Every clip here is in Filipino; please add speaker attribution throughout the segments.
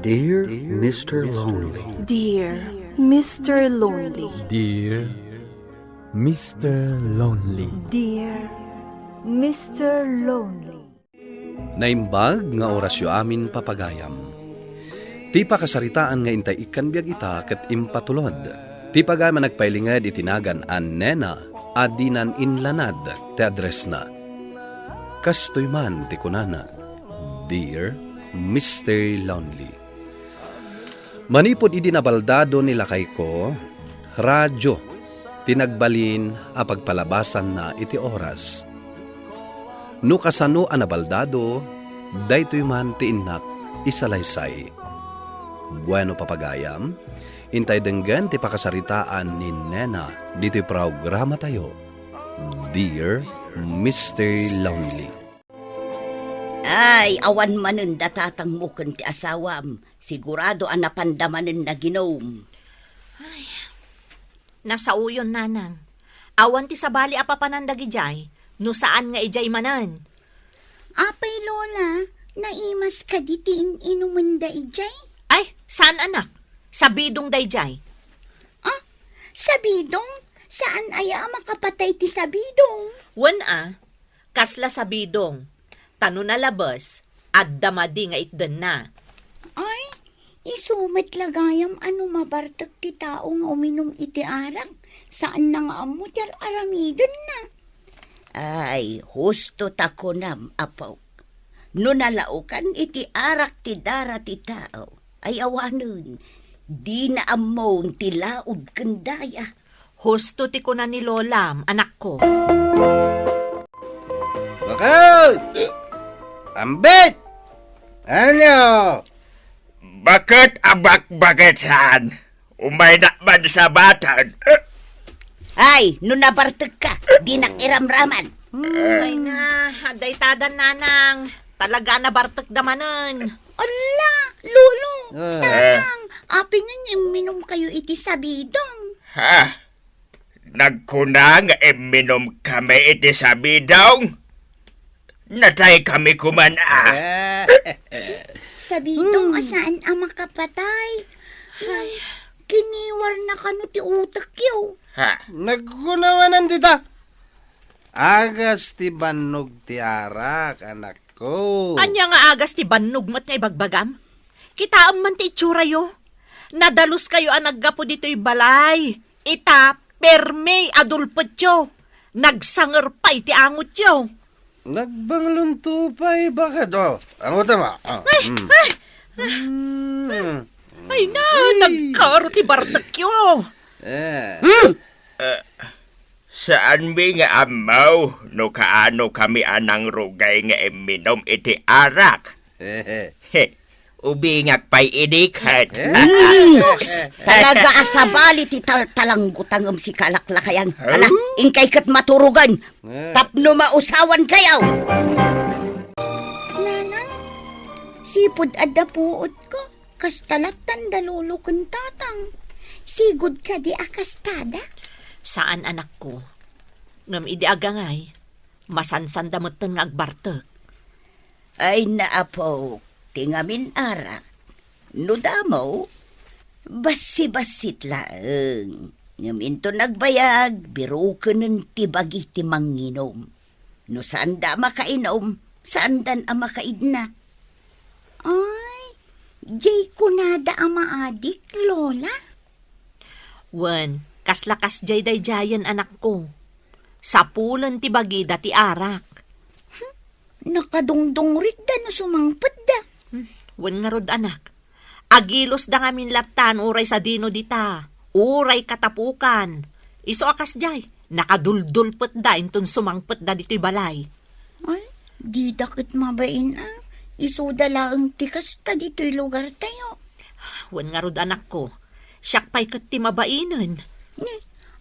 Speaker 1: Dear Mr. Lonely.
Speaker 2: Dear Mr. Lonely.
Speaker 3: Dear Mr. Lonely.
Speaker 2: Dear Mr. Lonely.
Speaker 4: Naimbag nga orasyo amin papagayam. Ti pakasaritaan nga intay ikan biag ita ket impatulod. Ti pagayam nagpailingad itinagan an nena adinan inlanad ti address na. Kastoy man ti kunana. Dear Mr. Lonely. Manipod idi nabaldado nila kay ko, radyo, tinagbalin a pagpalabasan na iti oras. No kasano a nabaldado, daytoy man ti inak isalaysay. Bueno papagayam, intay denggan ti pakasaritaan ni Nena dito'y programa tayo. Dear Mr. Lonely.
Speaker 5: Ay, awan manen datatang muken ti asawam. Sigurado ang napandamanen na ginom.
Speaker 6: Nasa uyon, nanang. Awan ti sabali apapanan dagi jay, no saan nga ijay manan.
Speaker 7: Apay, Lola, naimas ka di ti inuman da ijay?
Speaker 6: Ay, saan anak? Sa bidong day jay.
Speaker 7: Ah, sabidong? Saan aya makapatay ti sabidong?
Speaker 6: Wan kasla sa bidong. Tano na labas, at damadi nga itden na.
Speaker 7: Ay, isumat lagayam ano mabartag ti tao nga uminom iti arak. Saan na nga amo ti aramidon na?
Speaker 5: Ay, husto tako nam, apaw. No nalaukan iti arak ti dara ti tao. Ay awanon, di na amon ti laod kandaya.
Speaker 6: Husto ti ko na ni Lolam, anak ko.
Speaker 8: Bakit? Ambit! Ano?
Speaker 9: Bakit abak-bagatan? Umay na man sa batan.
Speaker 5: Ay, no nabartag ka, di na iramraman.
Speaker 6: Ay na, aday tadan nanang. Talaga na bartek damanan.
Speaker 7: Ala, Lolo, tanang, api nga minom kayo iti sabidong.
Speaker 9: Ha? Nagkunang eminom kami iti sa bidong? Natay kami kuman
Speaker 7: Sabidong asaan ang makapatay? Ay, kiniwar na kano ti utak yaw.
Speaker 9: Ha?
Speaker 8: Nagkunawanan dita. Agas ti bannog ti arak, anak ko.
Speaker 6: Anya nga agas ti bannog mat nga ibagbagam? Kitaam man ti itsura yo. Nadalus kayo ang naggapo dito'y balay. Ita, perme, adulpot yo. Nagsanger pa'y ti angot yo.
Speaker 8: Nagbanglon tupay, bakit? Ang utama.
Speaker 6: Ay na, nagkaro ti bardak yo.
Speaker 9: Saan mi nga amaw? No kaano kami anang rugay nga eminom iti arak? Ubingak pa'y idikat.
Speaker 5: Sus! Talaga asabali ti talanggutangam si kalaklakayan. Ala, ingkay kat maturugan. Tapno mausawan kayaw.
Speaker 7: Nanang, sipod adda puot ko. Kastalatan dalulo kong tatang. Sigod ka di akastada?
Speaker 6: Saan anak ko? Ngam idi agangay. Masansan damutan nga agbartek.
Speaker 5: Ay naapo, tingamin arak. No damo, basi-basit laeng. Ngaminto nagbayag, biro ka ng tibagi ti manginom. No saan da makainom, saan dan ang makaidna.
Speaker 7: Ay, jay kunada ang maadik, Lola.
Speaker 6: Wen, kaslakas jay day jayan anak ko. Sapulan ti bagi dati arak.
Speaker 7: Nakadungdong rit da no sumangpad da.
Speaker 6: Wen nga rod anak. Agilos da ngamin latan uray sa dino dita. Uray katapukan. Iso akas jay. Nakaduldulpet da intun sumangpet da dito'y balay.
Speaker 7: Ay, di dakit mabain ah. Isuda lang tikas ta dito'y lugar tayo.
Speaker 6: Wen nga rod anak ko. Siyak pa'y kat ti mabainan.
Speaker 7: Ni,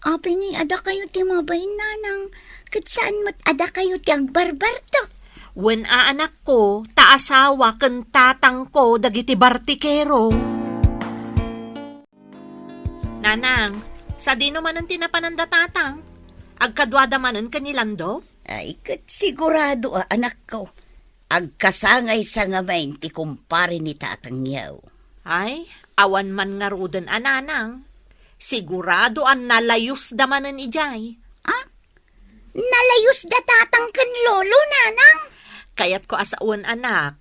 Speaker 7: api ni ada kayo ti mabain nanang. Kat saan mat ada kayo ti agbarbartok.
Speaker 6: Wen anak ko, taasawa ken tatang ko dagiti bartikero. Nanang, sa dino manan tinapananda tatang? Agkadwada manan kanilando?
Speaker 5: Ay, kat sigurado anak ko. Agkasangay sa ngamain ti kumpare ni tatang yaw.
Speaker 6: Ay, awan man nga rudan ananang. Sigurado ang nalayos damanan ijay.
Speaker 7: Nalayos da tatang kan lolo, nanang.
Speaker 6: Kaya't ko asauan anak.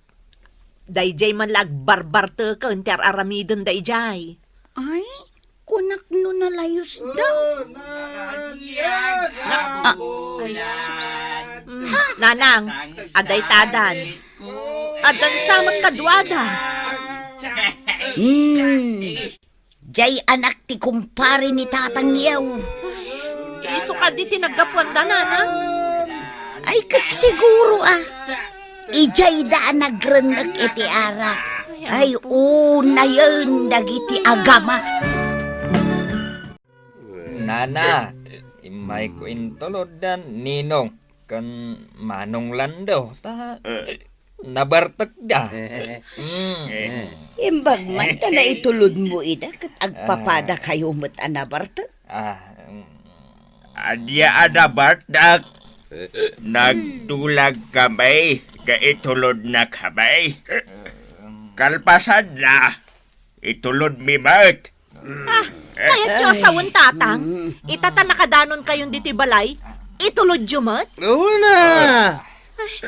Speaker 6: Dayjay man lag barbar teken ter aramiden dayjay.
Speaker 7: Ay, kunak no nalayos da.
Speaker 6: Ay, sus. Nanang, aday tadan. Adan samat kadwada.
Speaker 5: Jay anak ti kumpare ni tatang yaw.
Speaker 6: Iso ka di tinaggapuan da, nanang.
Speaker 5: Ay, kat siguro Ijay da nagrenag iti arak. Ay, una yun dagiti agama.
Speaker 10: Nana, imay ko intulod dan ninong kan manong lando ta nabartak da.
Speaker 5: Imbag man ta na itulod mo ida kat agpapada kayo mo't anabarta.
Speaker 9: Adya anabartak. Nagtulag kamay, kaitulod na kamay. Kalpasan na, itulod mi mat.
Speaker 6: Kaya tiyosawon tatang, itata nakadanon kayong diti balay, itulod yumot?
Speaker 8: Oo na!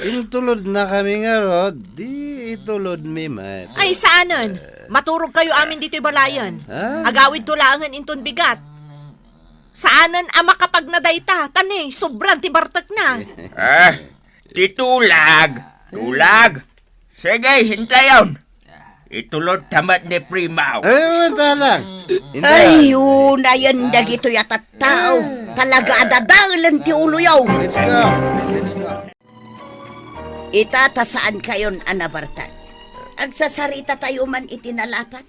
Speaker 8: Intulod na kami nga rod, di itulod mi mat.
Speaker 6: Ay, saanan? Maturog kayo amin diti balayan. Agawid tulangan inton bigat. Saanan ama kapag nadayta, tani, sobrang tibartak na.
Speaker 9: Titulag. Tulag. Sige, hintayon. Itulod tamat ni Primaw.
Speaker 8: Ay, mata lang.
Speaker 5: Ay, una yan dagito yata tao. Talaga adadalan ti ulo yaw.
Speaker 8: Let's go. Let's go.
Speaker 5: Itatasaan kayon anabartan. Agsasarita tayo man itinalapat.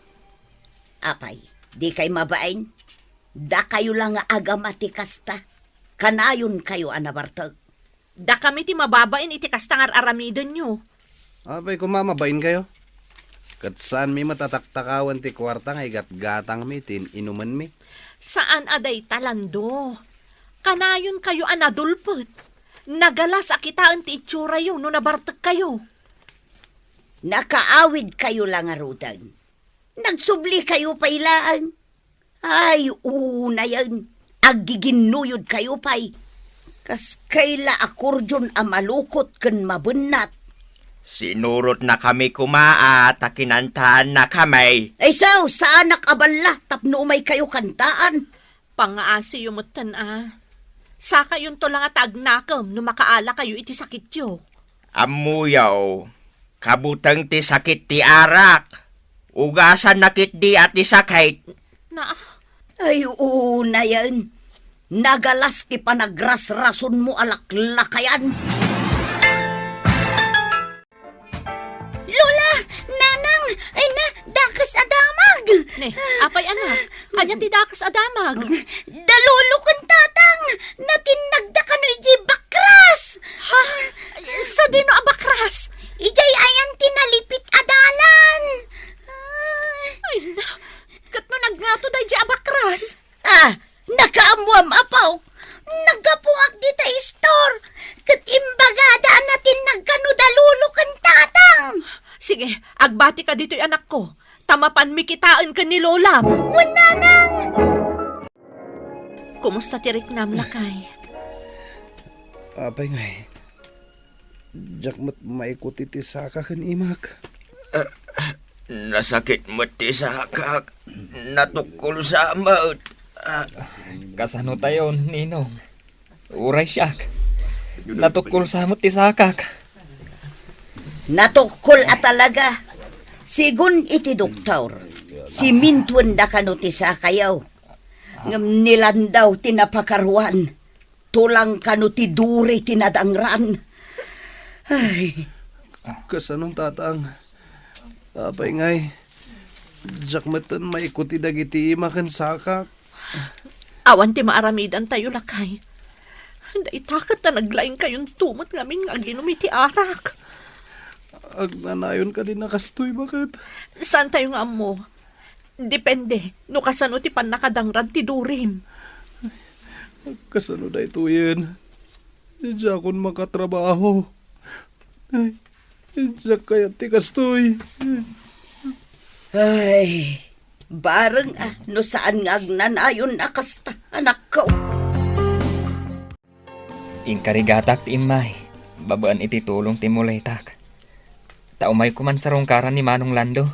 Speaker 5: Apay, di kay mabain. Da kayo lang nga agamati kasta. Kanayon kayo anabartag.
Speaker 6: Da kami ti mababain iti kastangar aramiden nyo.
Speaker 8: Abay, kumamabain kayo. Kat saan mi matatakakawan ti kwarta nga igat-gatang mi, inuman mi.
Speaker 6: Saan aday talando? Kanayon kayo anadulpot. Nagalas akitaan ti itsura yun no nabartag kayo.
Speaker 5: Nakaawid kayo lang arudan. Nagsubli kayo pailaan. Ay, una yan. Agiginuyod kayo pay. Kas kaila akordyon amalukot ken mabenat.
Speaker 9: Sinurot na kami kumaa, takinantahan na kami.
Speaker 5: Ay saw, saan nakabala? Tapno may kayo kantaan.
Speaker 6: Pangaasi yumutan Saka yun to lang at agnakam no makaala kayo iti sakit yo.
Speaker 9: Amuyaw, kabutang ti sakit ti arak. Ugasan nakit di at ti sakit.
Speaker 5: Ay, una yan. Nagalas ti panagras-rason mo alaklakayan.
Speaker 7: Lola, nanang, ay na, dakas adamag.
Speaker 6: Ne, apay anak, kanya ti dakas adamag.
Speaker 7: Dalolo kong tatang, natinagda ka no iji bakras.
Speaker 6: Ha? Sa dino abakras?
Speaker 7: Ijay ayan tinalipit adalan.
Speaker 6: Ay na, kat no nagngato da iji abakras.
Speaker 5: Nakaamuam apaw.
Speaker 7: Nagapuak di ta store. Kat imbagada natin nagkano dalolo kong tatang.
Speaker 6: Sige, agbati ka dito'y anak ko. Tamapan mi kitaan ka ni Lola.
Speaker 7: Nanang!
Speaker 6: Kumusta tirik nam lakay?
Speaker 8: Apay ngay. Jak mat maikuti ti saka kan imak.
Speaker 9: Nasakit mo ti sakak. Natukol sa amot.
Speaker 10: Kasano tayo, ninong? Uray siyak. Natukol sa amot ti sakak.
Speaker 5: Natukol at talaga. Sigun iti doktor. Si Mintuan da kano ti sakayaw. Ngam nilandaw tinapakaruan. Tulang kano ti duri tinadangran. Ay.
Speaker 8: Kasanong tatang. Apay ngay. Jak matan maikuti dagiti imakan sakak.
Speaker 6: Awan ti maaramidan tayo lakay. Daitakat na naglaing kayong tumot ngamin nga ginom iti arak.
Speaker 8: Agnanayon ka din nakastoy, bakit?
Speaker 6: Saan tayo nga mo? Depende. No kasano ti pan nakadangran ti durim.
Speaker 8: Kasano da ito yan? Diyan akong makatrabaho. Ay, diyan kaya ti kastoy.
Speaker 5: Ay, bareng no saan nga agnanayon nakasta anak ko.
Speaker 10: Ingkarigatak ti imay, babaan iti tulong ti mulaytak. Taumay kuman sa rongkaran ni Manong Lando.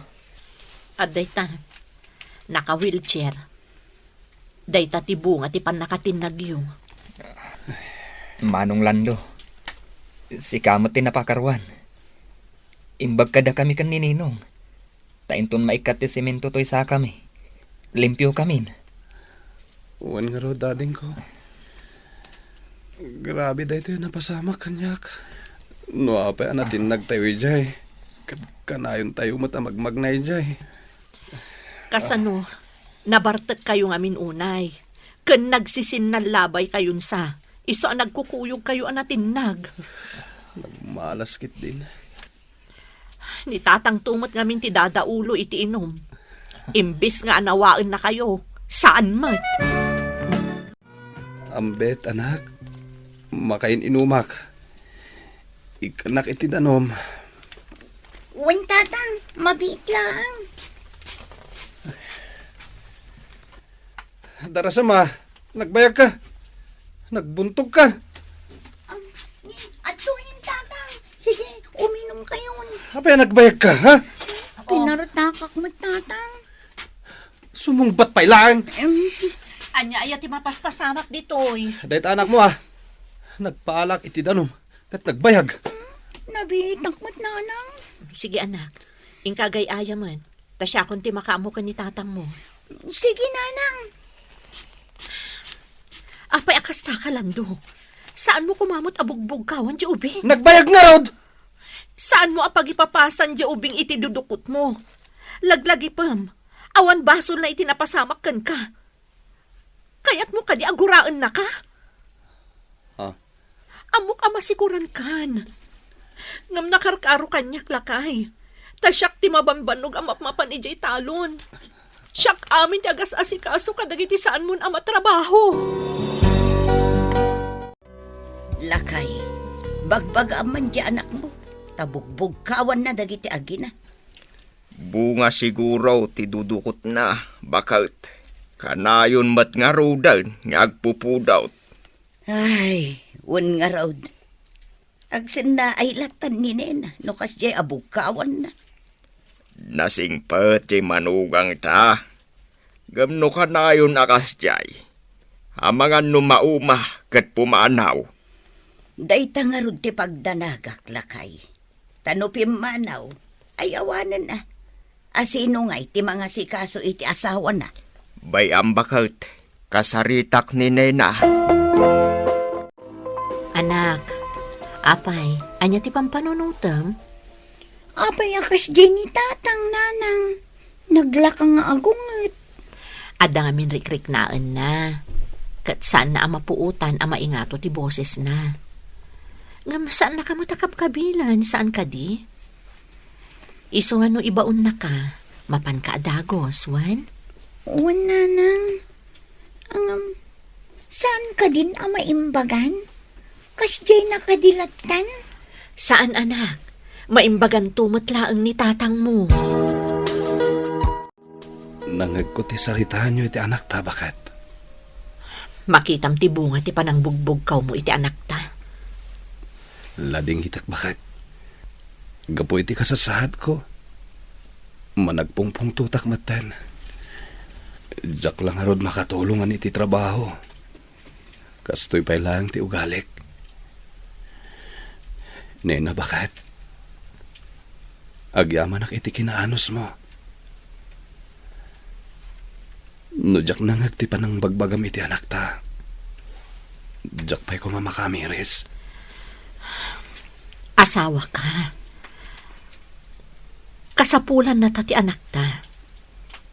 Speaker 6: At dayta, naka-wheelchair. Dayta ti bunga ti panakatinag yung.
Speaker 10: Manong Lando, si kamot ti napakarwan. Imbag kada kami kan ni Ninong. Tainton maikat ti semento to'y sa kami. Limpyo kamin.
Speaker 8: Uwan nga raw dading ko. Grabe da ito yung napasama kanyak. No apa natin nagtayo jay. Kanayon tayo matamagmagnay jay.
Speaker 6: Kasano, nabartet kayo ngamin unay. Ken nagsisin na labay kayon sa. Iso ang nagkukuyog kayo ang natinag.
Speaker 8: Nagmalas kit din.
Speaker 6: Ni tatang tumot ngamin ti dadaulo iti inom. Imbis nga anawaan na kayo. Saan mat?
Speaker 8: Ambet anak. Makain inumak. Ikanak iti danom.
Speaker 7: Wen tatang, mabit lang.
Speaker 8: Darasama, nagbayag ka. Nagbuntog ka.
Speaker 7: At tuhin tatang. Sige, uminom kayo.
Speaker 8: Apa nagbayag ka, ha?
Speaker 7: Pinaratakak mo tatang.
Speaker 8: Sumungbat pa ilang.
Speaker 6: Anya ayat ti mapaspasamak ditoy.
Speaker 8: Dahit anak mo, ha? Nagpaalak iti danom. Kat nagbayag.
Speaker 7: Nabitak mo't nanang.
Speaker 6: Sige anak, ingkagay aya man. Tasya kung ti makaamo ka ni tatang mo.
Speaker 7: Sige nanang.
Speaker 6: Apay akasta ka Lando. Saan mo kumamot abugbog kawan di ubing?
Speaker 8: Nagbayag nga, Rod!
Speaker 6: Saan mo apag ipapasan di ubing iti dudukot mo? Laglagi pam. Awan basol na iti napasamak kan ka. Kaya't mo ka di aguraan na ka?
Speaker 8: Ha?
Speaker 6: Amok amasikuran kan. Ngam nakarkaro kanyak lakay. Tasyak ti mabambanog amapmapan ijay talon. Siyak amin ti agas asikaso kadagiti saan mo ang matrabaho.
Speaker 5: Lakay, bagbag aman di anak mo. Tabugbog kawan na dagiti agina.
Speaker 9: Bunga siguro ti dudukot na, bakit kanayon mat nga rodan nga agpupudaw.
Speaker 5: Ay, wan nga raw. Agsin na ay latan ni Nena, no kasjay abog kawan na.
Speaker 9: Nasingpet ti manugang ta. Gamno kanayon akas jay. Amangan no mauma kat pumanaw.
Speaker 5: Dayta nga rod ti pagdanagak lakay. Tanupim manaw, ay awanan na. Asino nga iti mga sikaso iti asawa na.
Speaker 9: Bayam bakit kasaritak ni Nena.
Speaker 6: Anak, apay, anya ti pampanunungtem?
Speaker 7: Apay akas Jenny tatang nanang. Naglakang nga agunget.
Speaker 6: Ada nga min rikrik naan na. Kat saan na ama puutan ama ingato ti boses na. Ngam saan na kamutakap kabilan, saan ka di? Iso nga no ibaon na ka, mapan ka adagos, wan?
Speaker 7: Wan nanang. Saan ka din ama imbagan? Kasjay nakadilatan?
Speaker 6: Saan anak? Maimbagan tumutlaang ni tatang mo.
Speaker 8: Nangag ko ti saritahan nyo iti anak ta, bakit?
Speaker 6: Makitam ti bunga ti panangbugbog kaw mo iti anak ta.
Speaker 8: Lading hitak, bakit? Gapo iti kasasahad ko. Managpungpung tutak matan. Diyak lang harod makatulungan iti trabaho. Kastoy pa lang ti ugalik. Nena, bakit? Agyaman ak iti kinaanos mo. No diyak nangag ti panang bagbagam iti anak ta. Diyak pa'y kumamakamiris.
Speaker 6: Asawa ka. Kasapulan na tati anak ta.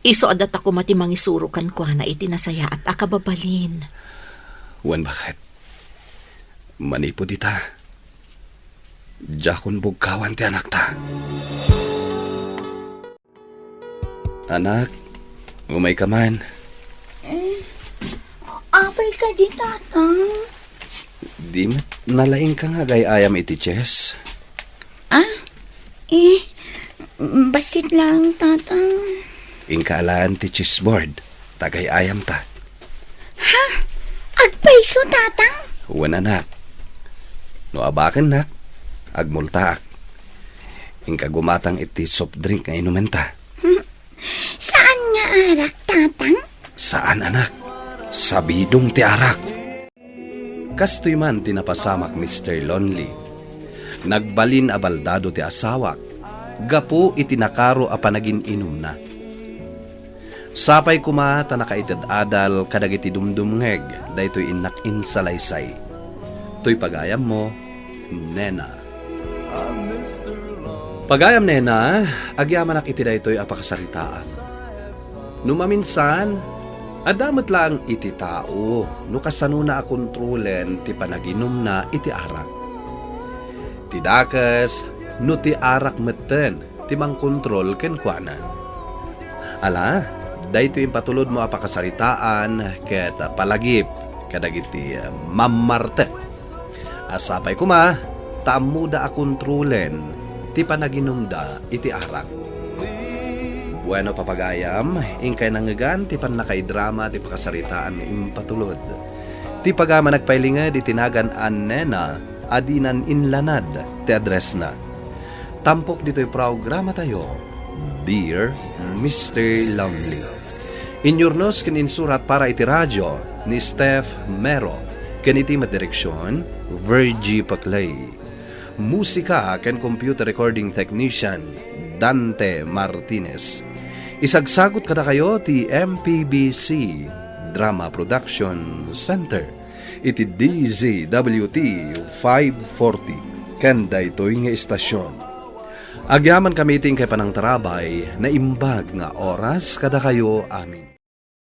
Speaker 6: Iso adat ako mati mangisurukan ko na iti nasaya at akababalin.
Speaker 8: Wan, bakit? Manipo di ta. Jakon bugkawan ti anak ta. Anak, umay ka man.
Speaker 7: Apay ka di tatang.
Speaker 8: Di mat nalaing ka nga gayayam iti Chess.
Speaker 7: Basit lang, tatang.
Speaker 8: Ingkaalaan ti cheeseboard. Tagay ayam ta.
Speaker 7: Ha? Agpaiso, tatang?
Speaker 8: Wana nak. No abaken nak. Agmultaak. Ingka gumatang iti soft drink nga inumen ta.
Speaker 7: Saan nga arak, tatang?
Speaker 8: Saan anak? Sa bidong ti arak. Kastoy man tinapasamak Mr. Lonely. Nagbalin a baldado ti asawak. Gapo itinakaro a panagin inum na. Sapay kuma ta nakaitad adal kadagiti dumdumngeg daytoy inak insalaysay. Toy pagayam mo, Nena. Pagayam Nena, agyaman iti daytoy apakasaritaan. Numaminsan, adamat lang iti tao, no kasano na kontrolen ti panaginom na iti arak. Ti dakas, no ti arak meten, ti mangkontrol ken kuana. Ala, dayto yung patulod mo apakasaritaan ket palagip kadagiti mamarte. Asapay kuma, tamuda a kontrolen ti panaginom da iti arak. Bueno papagayam, ingkay nangagan ti panakaidrama ti pakasaritaan nga impatulod. Ti pagama nagpailingad itinagan an Nena, adinan inlanad ti address na. Tampok dito'y programa tayo, Dear Mr. Lonely. Inyurnos ken insurat para iti radyo ni Steph Mero, ken iti madireksyon, Virgie Paclay. Musika ken computer recording technician, Dante Martinez. Isagsagot kada kayo ti MPBC Drama Production Center. Iti DZWT 540 kanda ito'y nga istasyon. Agyaman kami ting kay panang tarabay na imbag nga oras kada kayo amin.